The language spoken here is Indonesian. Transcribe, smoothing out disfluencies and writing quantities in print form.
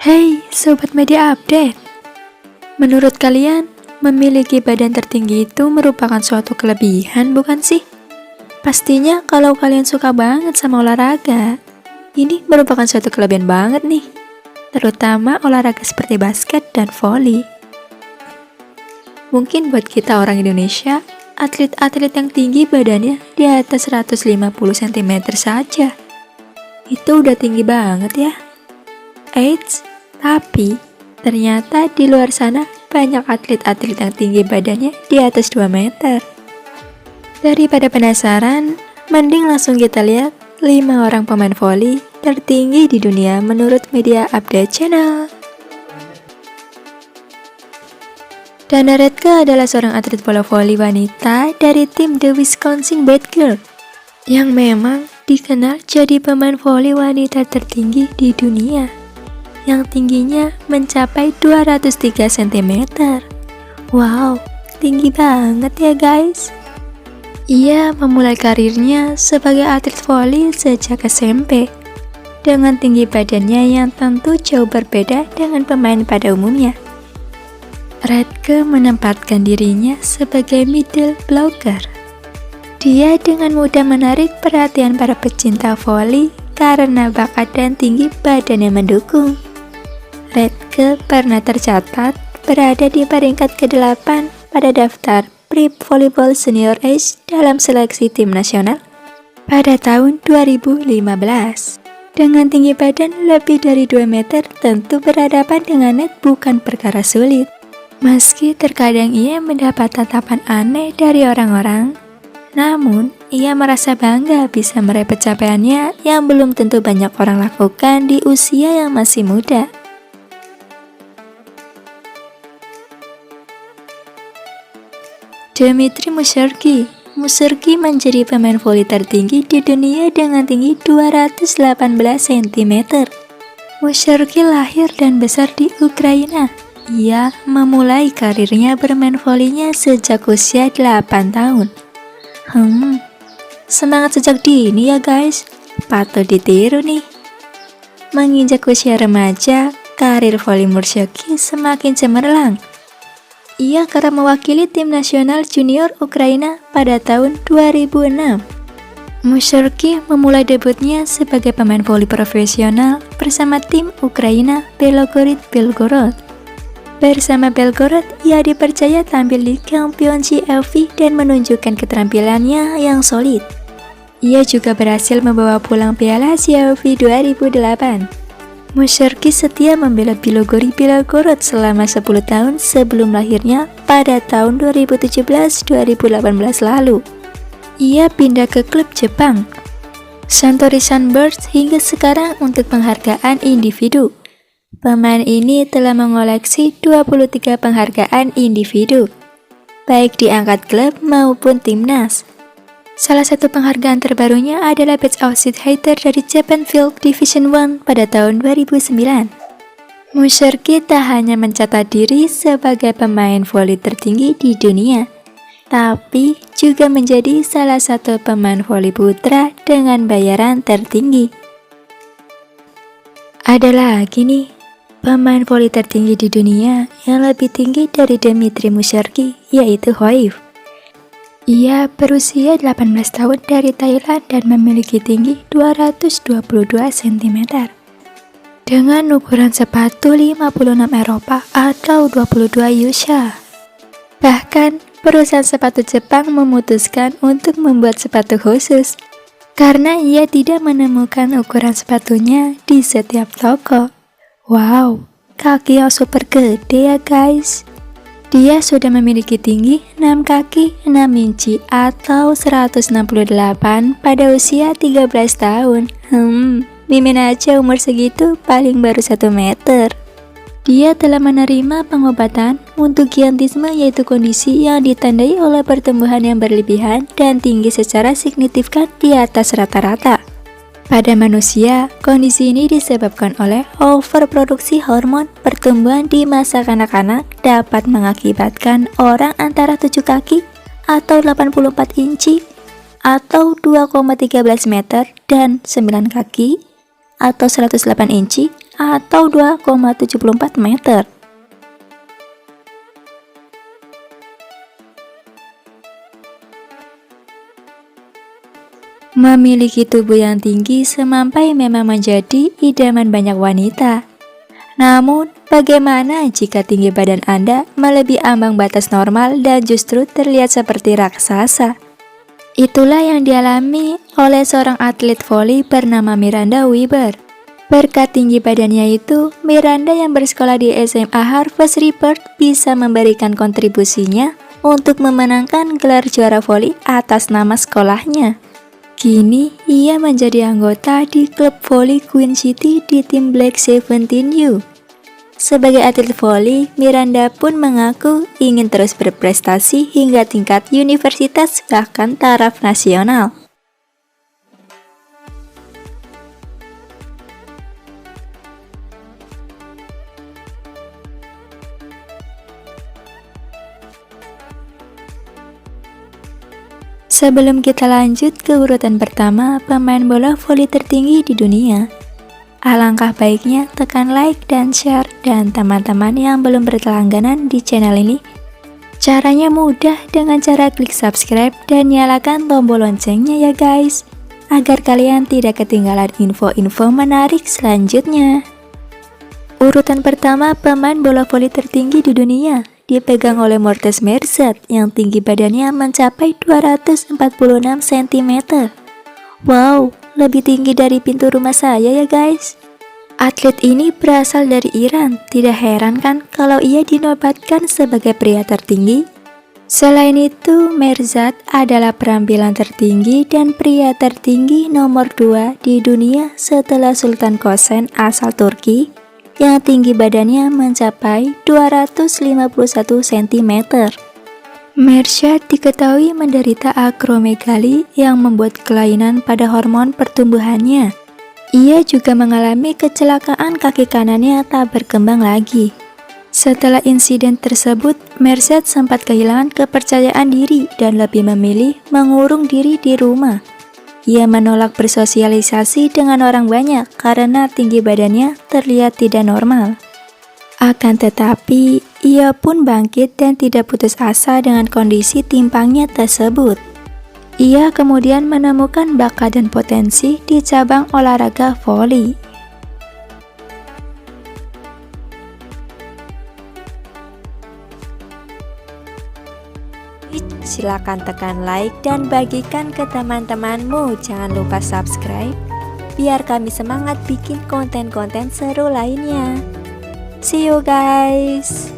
Hey, Sobat Media Update. Menurut kalian, memiliki badan tertinggi itu merupakan suatu kelebihan, bukan sih? Pastinya kalau kalian suka banget sama olahraga, ini merupakan suatu kelebihan banget nih. Terutama olahraga seperti basket dan voli. Mungkin buat kita orang Indonesia, atlet-atlet yang tinggi badannya di atas 150 cm saja. Itu udah tinggi banget ya. Eits, tapi ternyata di luar sana banyak atlet-atlet yang tinggi badannya di atas 2 meter. Daripada penasaran, mending langsung kita lihat 5 orang pemain voli tertinggi di dunia menurut Media Update Channel. Dana Redke adalah seorang atlet bola voli wanita dari tim The Wisconsin Bad Girls yang memang dikenal jadi pemain voli wanita tertinggi di dunia, yang tingginya mencapai 203 cm. Wow, tinggi banget ya guys. Ia memulai karirnya sebagai atlet voli sejak SMP, dengan tinggi badannya yang tentu jauh berbeda dengan pemain pada umumnya. Redke menempatkan dirinya sebagai middle blocker. Dia dengan mudah menarik perhatian para pecinta voli karena bakat dan tinggi badan yang mendukung. Redke pernah tercatat berada di peringkat ke-8 pada daftar Prep Volleyball Senior Age dalam seleksi tim nasional pada tahun 2015. Dengan tinggi badan lebih dari 2 meter, tentu berhadapan dengan net bukan perkara sulit. Meski terkadang ia mendapat tatapan aneh dari orang-orang, namun ia merasa bangga bisa meraih pencapaiannya yang belum tentu banyak orang lakukan di usia yang masih muda. Dmitry Mushorgsky menjadi pemain voli tertinggi di dunia dengan tinggi 218 cm. Mushorgsky lahir dan besar di Ukraina. Ia memulai karirnya bermain volinya sejak usia 8 tahun. Semangat sejak dini ya guys, patut ditiru nih. Menginjak usia remaja, karir voli Mushorgsky semakin cemerlang. Ia kerap mewakili tim nasional junior Ukraina pada tahun 2006. Mushorgsky memulai debutnya sebagai pemain voli profesional bersama tim Ukraina Belgorod. Bersama Belgorod, ia dipercaya tampil di Championship LV dan menunjukkan keterampilannya yang solid. Ia juga berhasil membawa pulang piala CLV 2008. Mushorgsky setia membela Belgorod selama 10 tahun sebelum lahirnya pada tahun 2017-2018 lalu. Ia pindah ke klub Jepang, Suntory Sunburst hingga sekarang untuk penghargaan individu. Pemain ini telah mengoleksi 23 penghargaan individu, baik di angkat klub maupun timnas. Salah satu penghargaan terbarunya adalah Best Outfit Hitter dari Japan Field Division 1 pada tahun 2009. Mushorgsky tak hanya mencatat diri sebagai pemain voli tertinggi di dunia, tapi juga menjadi salah satu pemain voli putra dengan bayaran tertinggi. Ada lagi nih, pemain voli tertinggi di dunia yang lebih tinggi dari Dmitry Mushorgsky, yaitu Hoif. Ia berusia 18 tahun dari Thailand dan memiliki tinggi 222 cm. Dengan ukuran sepatu 56 Eropa atau 22 USA. Bahkan, perusahaan sepatu Jepang memutuskan untuk membuat sepatu khusus karena ia tidak menemukan ukuran sepatunya di setiap toko. Wow, kaki yang super gede ya guys. Dia sudah memiliki tinggi 6 kaki 6 inci atau 168 pada usia 13 tahun. Mimin aja umur segitu paling baru 1 meter. Dia telah menerima pengobatan untuk giantisme, yaitu kondisi yang ditandai oleh pertumbuhan yang berlebihan dan tinggi secara signifikan di atas rata-rata. Pada manusia, kondisi ini disebabkan oleh overproduksi hormon pertumbuhan di masa kanak-kanak dapat mengakibatkan orang antara 7 kaki atau 84 inci atau 2,13 meter dan 9 kaki atau 108 inci atau 2,74 meter. Memiliki tubuh yang tinggi semampai memang menjadi idaman banyak wanita. Namun, bagaimana jika tinggi badan Anda melebihi ambang batas normal dan justru terlihat seperti raksasa? Itulah yang dialami oleh seorang atlet voli bernama Miranda Weber. Berkat tinggi badannya itu, Miranda yang bersekolah di SMA Harvest Report bisa memberikan kontribusinya untuk memenangkan gelar juara voli atas nama sekolahnya. Kini, ia menjadi anggota di klub voli Queen City di tim Black 17U. Sebagai atlet voli, Miranda pun mengaku ingin terus berprestasi hingga tingkat universitas bahkan taraf nasional. Sebelum kita lanjut ke urutan pertama pemain bola voli tertinggi di dunia, alangkah baiknya tekan like dan share, dan teman-teman yang belum berlangganan di channel ini, caranya mudah dengan cara klik subscribe dan nyalakan tombol loncengnya ya guys, agar kalian tidak ketinggalan info-info menarik selanjutnya. Urutan pertama pemain bola voli tertinggi di dunia dipegang oleh Mortez Mersaert yang tinggi badannya mencapai 246 cm. Wow, lebih tinggi dari pintu rumah saya ya guys. Atlet ini berasal dari Iran, tidak heran kan kalau ia dinobatkan sebagai pria tertinggi. Selain itu, Mersaert adalah penampilan tertinggi dan pria tertinggi nomor 2 di dunia setelah Sultan Kosen asal Turki yang tinggi badannya mencapai 251 cm. Mersaert diketahui menderita akromegali yang membuat kelainan pada hormon pertumbuhannya. Ia juga mengalami kecelakaan kaki kanannya tak berkembang lagi. Setelah insiden tersebut, Mersaert sempat kehilangan kepercayaan diri dan lebih memilih mengurung diri di rumah. Ia menolak bersosialisasi dengan orang banyak karena tinggi badannya terlihat tidak normal. Akan tetapi, ia pun bangkit dan tidak putus asa dengan kondisi timpangnya tersebut. Ia kemudian menemukan bakat dan potensi di cabang olahraga voli. Silakan tekan like dan bagikan ke teman-temanmu. Jangan lupa subscribe biar kami semangat bikin konten-konten seru lainnya. See you guys.